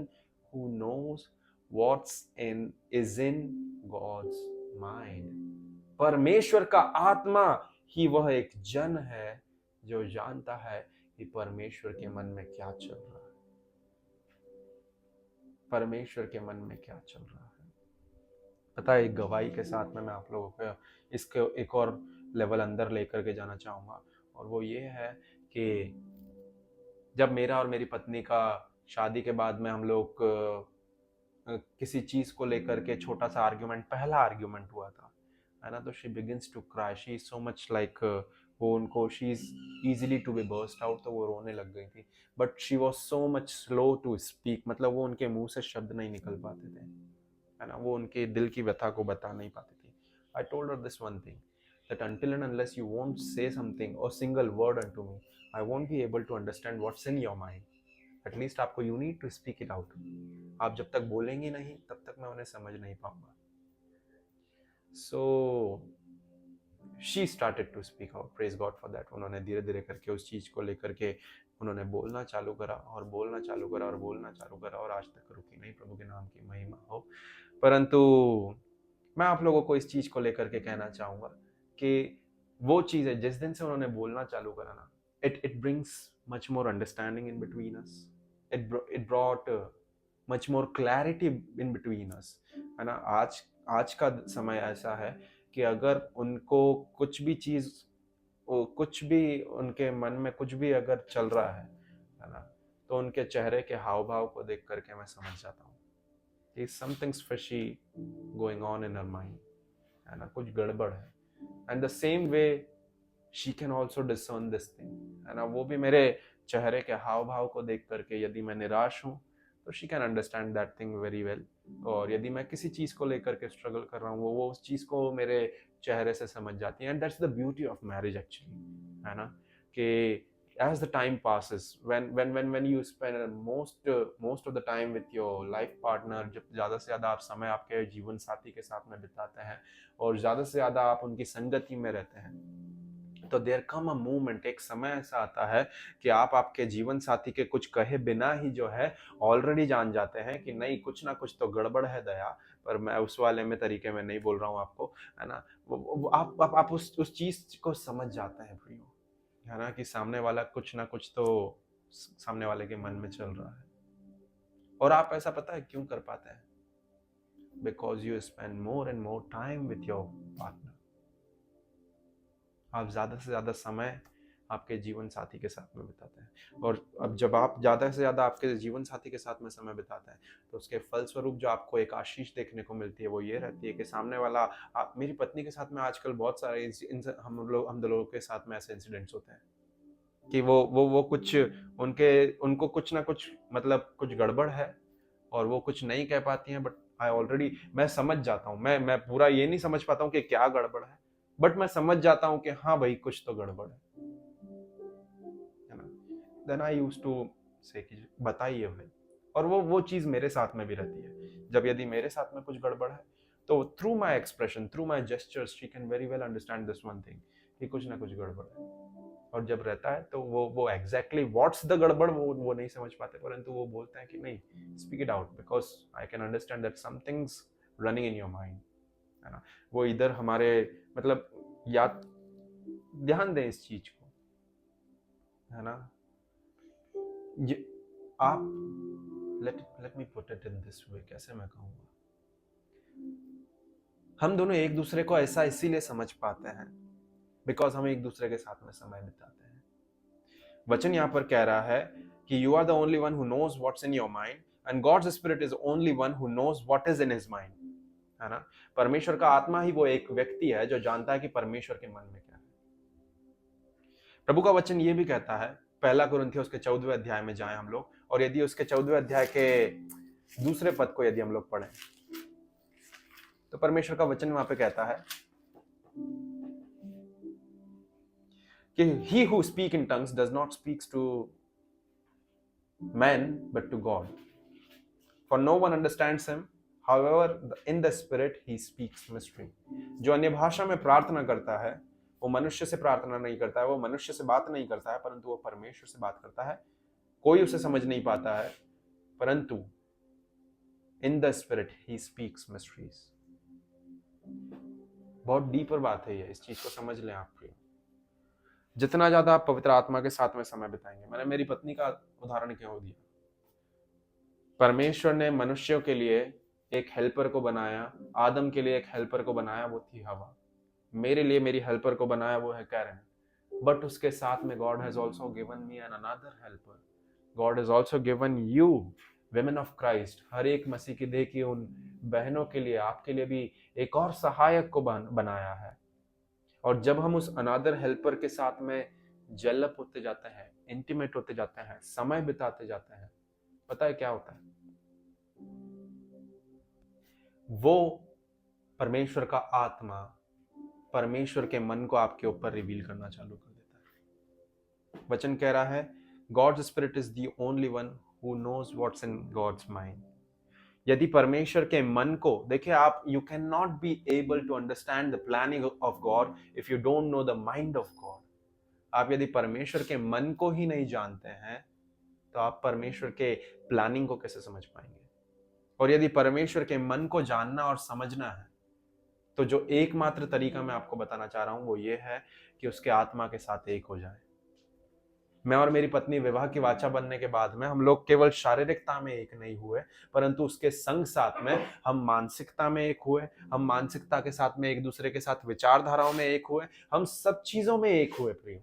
who knows what's is in God's mind। परमेश्वर का आत्मा ही वह एक जन है जो जानता है कि परमेश्वर के मन में क्या चल रहा है। परमेश्वर के मन में क्या चल रहा है। पता है, एक गवाही के साथ में मैं आप लोगों को इसके एक और लेवल अंदर लेकर के जाना चाहूंगा, और वो ये है कि जब मेरा और मेरी पत्नी का शादी के बाद में हम लोग किसी चीज को लेकर के छोटा सा आर्ग्यूमेंट, पहला आर्ग्यूमेंट हुआ था, है ना, तो she begins to cry, she is so much like, वो उनको she is easily to be burst out, तो वो रोने लग गई थी। But she was so much slow to speak, मतलब वो उनके मुंह से शब्द नहीं निकल पाते थे, है ना, वो उनके दिल की व्यथा को बता नहीं पाती थी। I told her this one thing, that until and unless you won't say something or single word unto me, I won't be able to understand what's in your mind। at least आपको you need to speak it out। आप जब तक बोलेंगे नहीं तब तक मैं उन्हें समझ नहीं पाऊंगा। so she started to speak out, praise God for that। उन्होंने धीरे धीरे करके उस चीज को लेकर के उन्होंने बोलना चालू करा और बोलना चालू करा और बोलना चालू करा, और आज तक रुकी नहीं। प्रभु के नाम की महिमा हो। परंतु मैं आप लोगों को इस चीज को लेकर के कहना चाहूंगा कि वो चीज है, जिस दिन से उन्होंने बोलना चालू करा ना, it brings much more understanding in between us। it brought much more clarity in between us, है ना। आज का समय ऐसा है कि अगर उनको कुछ भी चीज, कुछ भी उनके मन में कुछ भी अगर चल रहा है ना, तो उनके चेहरे के हाव भाव को देख करके मैं समझ जाता हूँ कि something's fishy going on in her mind, है ना, कुछ गड़बड़ है। and the same way she can also discern this thing, है ना। वो भी मेरे चेहरे के हाव भाव को देख करके, यदि मैं निराश हूँ तो she can understand that thing very well, और यदि मैं किसी चीज को लेकर के स्ट्रगल कर रहा हूँ वो उस चीज को मेरे चेहरे से समझ जाती है। And that's the beauty of marriage actually, है ना, कि as the time passes, when you spend most of the time with your life partner, जब ज़्यादा से ज़्यादा आप समय आपके जीवन साथी के साथ में बिताते हैं और ज़्यादा से ज़्यादा आप उनकी संगति में रहते हैं, तो देयर कम अ मूवमेंट, एक समय ऐसा आता है कि आप आपके जीवन साथी के कुछ कहे बिना ही जो है ऑलरेडी जान जाते हैं कि नहीं, कुछ ना कुछ तो गड़बड़ है दया। पर मैं उस वाले में तरीके में नहीं बोल रहा हूँ आपको, है ना। आप उस चीज को समझ जाते हैं प्रियो, है ना, कि सामने वाला कुछ ना कुछ तो सामने वाले के मन में चल रहा है। और आप ऐसा पता है क्यों कर पाते हैं? Because you spend more and more time with your partner. आप ज़्यादा से ज़्यादा समय आपके जीवन साथी के साथ में बिताते हैं। और अब जब आप ज़्यादा से ज़्यादा आपके जीवन साथी के साथ में समय बिताते हैं, तो उसके फलस्वरूप जो आपको एक आशीष देखने को मिलती है वो ये रहती है कि सामने वाला, मेरी पत्नी के साथ में आजकल बहुत सारे हम दो लोगों के साथ में ऐसे इंसिडेंट्स होते हैं कि वो कुछ उनको कुछ ना कुछ, मतलब कुछ गड़बड़ है और वो कुछ नहीं कह पाती हैं, बट मैं समझ जाता हूँ। मैं पूरा ये नहीं समझ पाता हूँ कि क्या गड़बड़ है, बट मैं समझ जाता हूँ कि हाँ भाई कुछ तो गड़बड़ है ना। देन आई यूज्ड टू से कि बताइए भाई। और वो चीज मेरे साथ में भी रहती है। जब यदि मेरे साथ में कुछ गड़बड़ है, तो through my expression, through my gestures, she can very well understand this one thing कि कुछ ना कुछ गड़बड़ है। और जब रहता है तो वो एग्जैक्टली व्हाट्स द गड़बड़ वो नहीं समझ पाते, परंतु वो बोलते हैं कि नहीं, speak it out because I can understand that something's running in your mind, है ना। वो इधर हमारे, मतलब याद, ध्यान दें इस चीज को, है ना। ये आप let me put it in this way, कैसे मैं कहूँगा, हम दोनों एक दूसरे को ऐसा इसीलिए समझ पाते हैं बिकॉज हम एक दूसरे के साथ में समय बिताते हैं। वचन यहाँ पर कह रहा है कि you are the only one who knows what's in your mind and God's spirit is only one who knows what is in his mind, है ना। परमेश्वर का आत्मा ही वो एक व्यक्ति है जो जानता है कि परमेश्वर के मन में क्या है। प्रभु का वचन ये भी कहता है, पहला कुरिन्थियों उसके 14वें अध्याय में जाएं हम लोग, और यदि उसके 14वें अध्याय के दूसरे पद को यदि हम लोग पढ़ें, तो परमेश्वर का वचन वहां पे कहता है कि he who speak in tongues does not speak to men but to God, for no one understands him, however in the spirit he speaks mystery। जो अन्य भाषा में प्रार्थना करता है वो मनुष्य से प्रार्थना नहीं करता है, वो मनुष्य से बात नहीं करता है, परंतु वो परमेश्वर से बात करता है। कोई उसे समझ नहीं पाता है, परंतु in the spirit he speaks mysteries. बहुत डीपर बात है ये, इस चीज को समझ लें आप। जितना ज्यादा आप पवित्र आत्मा के साथ में समय बिताएंगे, मैंने मेरी पत्नी का उदाहरण क्यों दिया, परमेश्वर ने मनुष्यों के लिए एक हेल्पर को बनाया, आदम के लिए एक हेल्पर को बनाया, वो थी हवा। मेरे लिए मेरी हेल्पर को बनाया, वो है कैरन। बट उसके साथ में God has also given me an another helper. God has also given you women of Christ, हर एक मसीह की देह की उन बहनों के लिए, आपके लिए भी एक और सहायक को बनाया है। और जब हम उस अनादर हेल्पर के साथ में जेलअप होते जाते हैं, इंटीमेट होते जाते हैं, समय बिताते जाते हैं, पता है क्या होता है? वो परमेश्वर का आत्मा परमेश्वर के मन को आपके ऊपर रिवील करना चालू कर देता है। वचन कह रहा है God's spirit is the only one who knows what's in God's mind. यदि परमेश्वर के मन को देखिए आप, you can not be able to understand the planning of God if you don't know the mind of God. आप यदि परमेश्वर के मन को ही नहीं जानते हैं तो आप परमेश्वर के प्लानिंग को कैसे समझ पाएंगे? और यदि परमेश्वर के मन को जानना और समझना है तो जो एकमात्र तरीका मैं आपको बताना चाह रहा हूं वो ये है कि उसके आत्मा के साथ एक हो जाए। मैं और मेरी पत्नी विवाह की वाचा बनने के बाद में हम लोग केवल शारीरिकता में एक नहीं हुए, परंतु उसके संग साथ में हम मानसिकता में एक हुए, हम मानसिकता के साथ में एक दूसरे के साथ विचारधाराओं में एक हुए, हम सब चीजों में एक हुए प्रिय।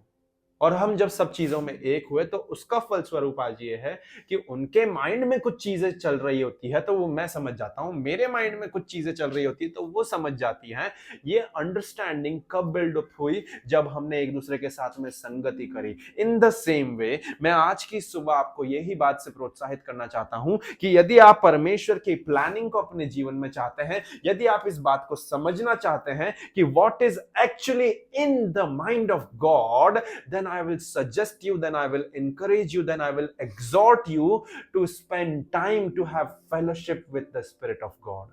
और हम जब सब चीजों में एक हुए तो उसका फलस्वरूप आज ये है कि उनके माइंड में कुछ चीजें चल रही होती है तो वो मैं समझ जाता हूं, मेरे माइंड में कुछ चीजें चल रही होती है तो वो समझ जाती हैं। ये अंडरस्टैंडिंग कब बिल्ड अप हुई? जब हमने एक दूसरे के साथ में संगति करी। इन द सेम वे मैं आज की सुबह आपको यही बात से प्रोत्साहित करना चाहता हूं कि यदि आप परमेश्वर की प्लानिंग को अपने जीवन में चाहते हैं, यदि आप इस बात को समझना चाहते हैं कि what is actually in the mind of God, then I will suggest you, then I will encourage you, then I will exhort you to spend time to have fellowship with the Spirit of God.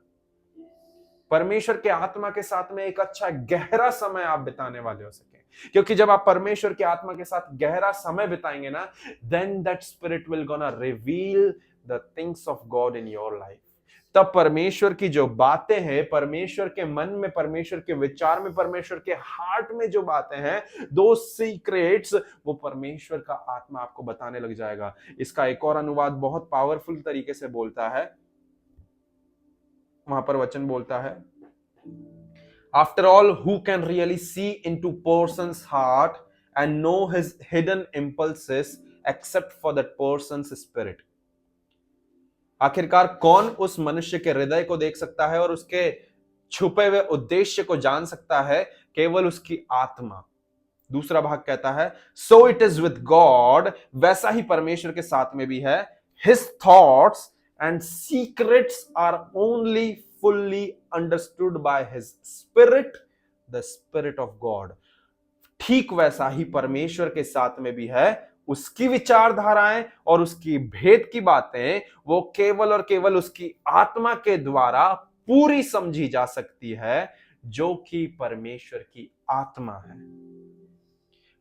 परमेश्वर के आत्मा के साथ में एक अच्छा गहरा समय आप बिताने वाले हो सके, क्योंकि जब आप परमेश्वर के आत्मा के साथ गहरा समय बिताएंगे ना, then that spirit will gonna reveal the things of God in your life. तब परमेश्वर की जो बातें हैं, परमेश्वर के मन में, परमेश्वर के विचार में, परमेश्वर के हार्ट में जो बातें हैं, दो सीक्रेट्स, वो परमेश्वर का आत्मा आपको बताने लग जाएगा। इसका एक और अनुवाद बहुत पावरफुल तरीके से बोलता है, वहां पर वचन बोलता है, after all who can really see into persons heart and know his hidden impulses except for that persons spirit. आखिरकार कौन उस मनुष्य के हृदय को देख सकता है और उसके छुपे हुए उद्देश्य को जान सकता है? केवल उसकी आत्मा। दूसरा भाग कहता है, so it is with God, वैसा ही परमेश्वर के साथ में भी है। His thoughts and secrets are only fully understood by his spirit, the spirit of God. ठीक वैसा ही परमेश्वर के साथ में भी है। उसकी विचारधाराएं और उसकी भेद की बातें वो केवल और केवल उसकी आत्मा के द्वारा पूरी समझी जा सकती है, जो कि परमेश्वर की आत्मा है।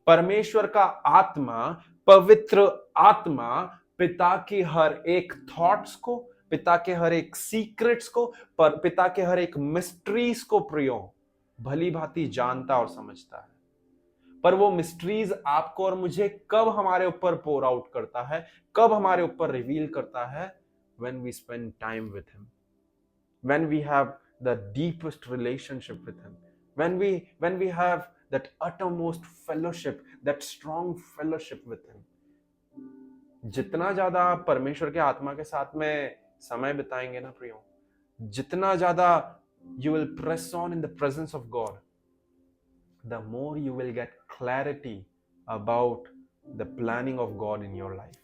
परमेश्वर का आत्मा, पवित्र आत्मा, पिता की हर एक थॉट्स को, पिता के हर एक सीक्रेट्स को, पिता के हर एक मिस्ट्रीज को प्रियो भली भांति जानता और समझता है। पर वो मिस्ट्रीज आपको और मुझे कब हमारे ऊपर पोर आउट करता है, कब हमारे ऊपर रिवील करता है? when we spend time with him, when we have the deepest relationship with him, when we have that uttermost fellowship, that strong fellowship with him. जितना ज्यादा आप परमेश्वर के आत्मा के साथ में समय बिताएंगे ना प्रियो, जितना ज्यादा you will press on in the presence of God, the more you will get clarity about the planning of God in your life.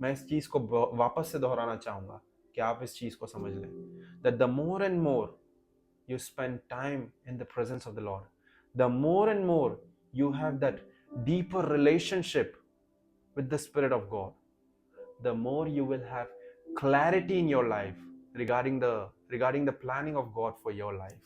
मैं इस चीज को वापस से दोहराना चाहूंगा कि आप इस चीज को समझ लें, that the more and more you spend time in the presence of the Lord, the more and more you have that deeper relationship with the Spirit of God, the more you will have clarity in your life regarding the planning of God for your life.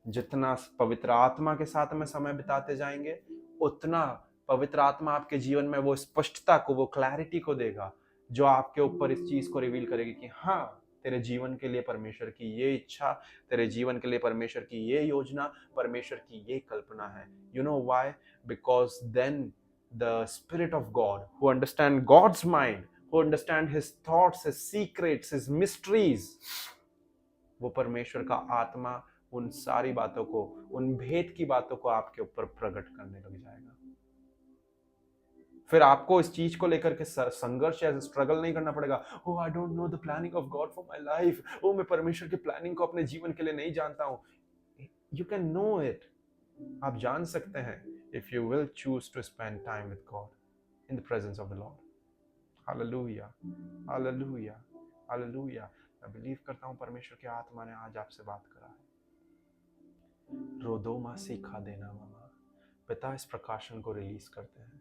जितना पवित्र आत्मा के साथ में समय बिताते जाएंगे, उतना पवित्र आत्मा आपके जीवन में वो स्पष्टता को, वो क्लैरिटी को देगा, जो आपके ऊपर इस चीज को रिवील करेगी कि हाँ, तेरे जीवन के लिए परमेश्वर की ये इच्छा, तेरे जीवन के लिए परमेश्वर की ये योजना, परमेश्वर की ये कल्पना है। You know why? Because then the Spirit of God, who understand God's mind, who understand His thoughts, His secrets, His mysteries, वो परमेश्वर का आत्मा उन सारी बातों को, उन भेद की बातों को आपके ऊपर प्रकट करने लग जाएगा। फिर आपको इस चीज को लेकर के संघर्ष या स्ट्रगल नहीं करना पड़ेगा। Oh, I don't know the planning of God for my life. Oh, मैं परमेश्वर की प्लानिंग को अपने जीवन के लिए नहीं जानता हूं। You can know it. आप जान सकते हैं if you will choose to spend time with God in the presence of the Lord. Hallelujah, hallelujah, hallelujah. मैं बिलीव करता हूं परमेश्वर की आत्मा ने आज आपसे बात करा है। रोदोमा सीखा देना मामा। पिता, इस प्रकाशन को रिलीज करते हैं।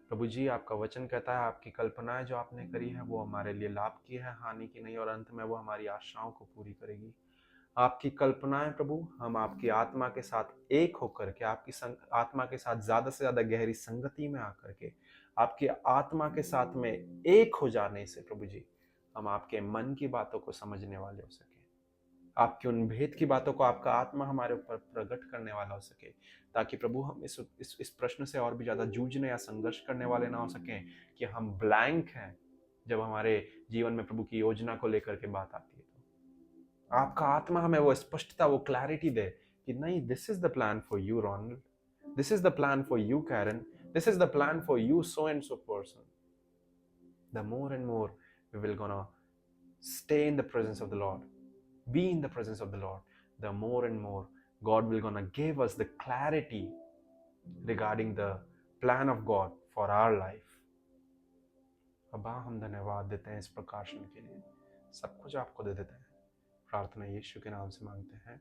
प्रभु जी, आपका वचन कहता है आपकी कल्पनाएं जो आपने करी है वो हमारे लिए लाभ की है, हानि की नहीं, और अंत में वो हमारी आशाओं को पूरी करेगी। आपकी कल्पनाएं प्रभु, हम आपकी आत्मा के साथ एक होकर के, आपकी आत्मा के साथ ज्यादा से ज्यादा गहरी संगति में आकर के, आपकी आत्मा के साथ में एक हो जाने से प्रभु जी, हम आपके मन की बातों को समझने वाले हो सके, आपकी उन भेद की बातों को आपका आत्मा हमारे ऊपर प्रकट करने वाला हो सके, ताकि प्रभु हम इस प्रश्न से और भी ज्यादा जूझने या संघर्ष करने वाले ना हो सकें कि हम ब्लैंक हैं जब हमारे जीवन में प्रभु की योजना को लेकर के बात आती है। तो आपका आत्मा हमें वो स्पष्टता, वो क्लैरिटी दे कि नहीं, this is the plan for you Ronald, this is the plan for you Karen, this is the plan for you so and so person. The more and more we will gonna stay in the presence of the Lord, be in the presence of the Lord, the more and more God will gonna give us the clarity regarding the plan of God for our life. अब्बा, हम धन्यवाद देते हैं इस प्रकाशन के लिए, सब कुछ आपको दे देते हैं। प्रार्थना यीशु के नाम से मांगते हैं,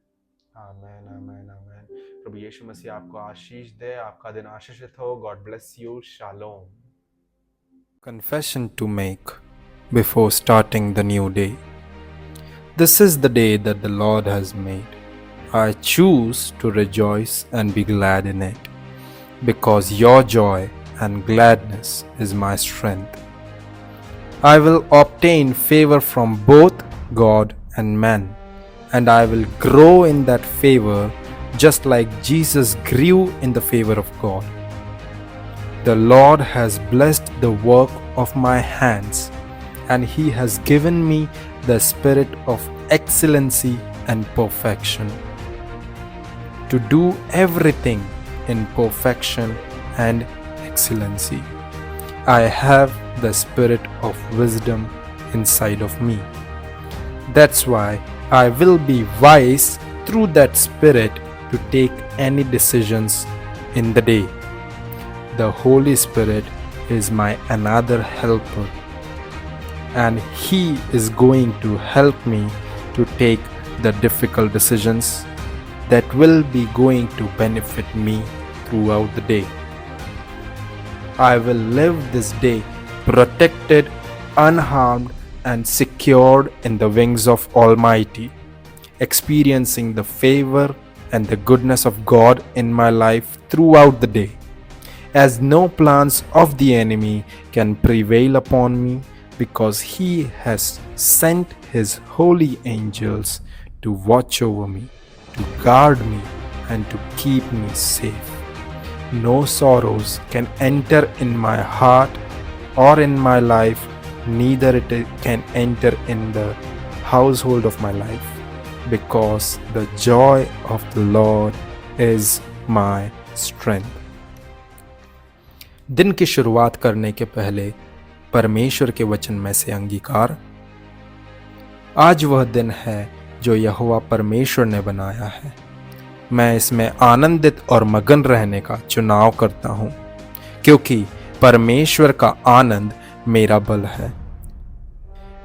आमेन, आमेन, आमेन। प्रभु यीशु मसीह आपको आशीष दे, आपका दिन आशीषित हो। God bless you, shalom. Confession to make before starting the new day. This is the day that the Lord has made. I choose to rejoice and be glad in it, because your joy and gladness is my strength. I will obtain favor from both God and man, and I will grow in that favor just like Jesus grew in the favor of God. The Lord has blessed the work of my hands, and He has given me the spirit of excellency and perfection, to do everything in perfection and excellency. I have the spirit of wisdom inside of me. That's why I will be wise through that spirit to take any decisions in the day. The Holy Spirit is my another helper, and He is going to help me to take the difficult decisions that will be going to benefit me throughout the day. I will live this day protected, unharmed, and secured in the wings of Almighty, experiencing the favor and the goodness of God in my life throughout the day, as no plans of the enemy can prevail upon me, because He has sent His holy angels to watch over me, to guard me, and to keep me safe. No sorrows can enter in my heart or in my life, neither it can enter in the household of my life, because the joy of the Lord is my strength. दिन की शुरुआत करने के पहले परमेश्वर के वचन में से अंगीकार। आज वह दिन है जो यहोवा परमेश्वर ने बनाया है। मैं इसमें आनंदित और मगन रहने का चुनाव करता हूँ, क्योंकि परमेश्वर का आनंद मेरा बल है।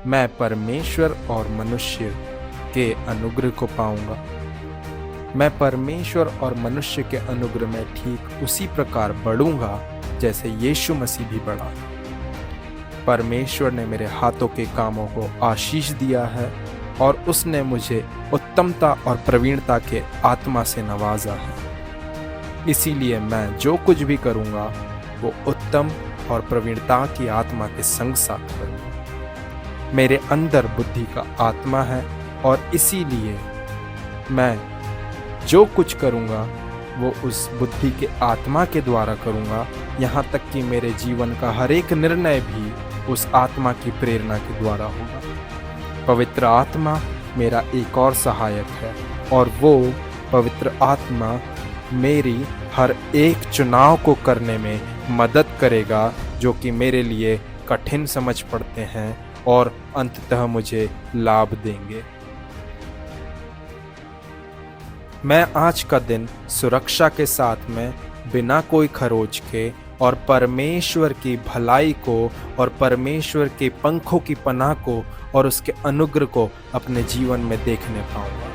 मैं परमेश्वर और मनुष्य के अनुग्रह को पाऊंगा। मैं परमेश्वर और मनुष्य के अनुग्रह में ठीक उसी प्रकार बढ़ूंगा जैसे यीशु मसीह भी बढ़ा। परमेश्वर ने मेरे हाथों के कामों को आशीष दिया है, और उसने मुझे उत्तमता और प्रवीणता के आत्मा से नवाजा है। इसीलिए मैं जो कुछ भी करूंगा वो उत्तम और प्रवीणता की आत्मा के संग साथ करूंगा। मेरे अंदर बुद्धि का आत्मा है, और इसीलिए मैं जो कुछ करूंगा वो उस बुद्धि के आत्मा के द्वारा करूंगा। यहाँ तक कि मेरे जीवन का हर एक निर्णय भी उस आत्मा की प्रेरणा के द्वारा होगा। पवित्र आत्मा मेरा एक और सहायक है, और वो पवित्र आत्मा मेरी हर एक चुनाव को करने में मदद करेगा, जो कि मेरे लिए कठिन समझ पड़ते हैं और अंततः मुझे लाभ देंगे। मैं आज का दिन सुरक्षा के साथ में, बिना कोई खरोच के, और परमेश्वर की भलाई को और परमेश्वर के पंखों की पनाह को और उसके अनुग्रह को अपने जीवन में देखने पाऊंगा,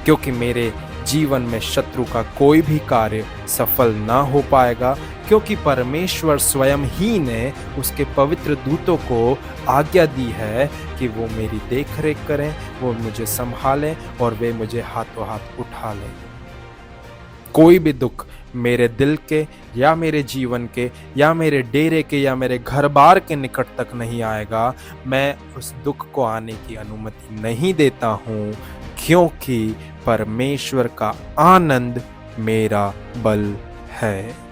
क्योंकि मेरे जीवन में शत्रु का कोई भी कार्य सफल ना हो पाएगा, क्योंकि परमेश्वर स्वयं ही ने उसके पवित्र दूतों को आज्ञा दी है कि वो मेरी देखरेख करें, वो मुझे संभालें और वे मुझे हाथों हाथ उठा लें। कोई भी दुख मेरे दिल के या मेरे जीवन के या मेरे डेरे के या मेरे घर बार के निकट तक नहीं आएगा। मैं उस दुख को आने की अनुमति नहीं देता हूँ, क्योंकि परमेश्वर का आनंद मेरा बल है।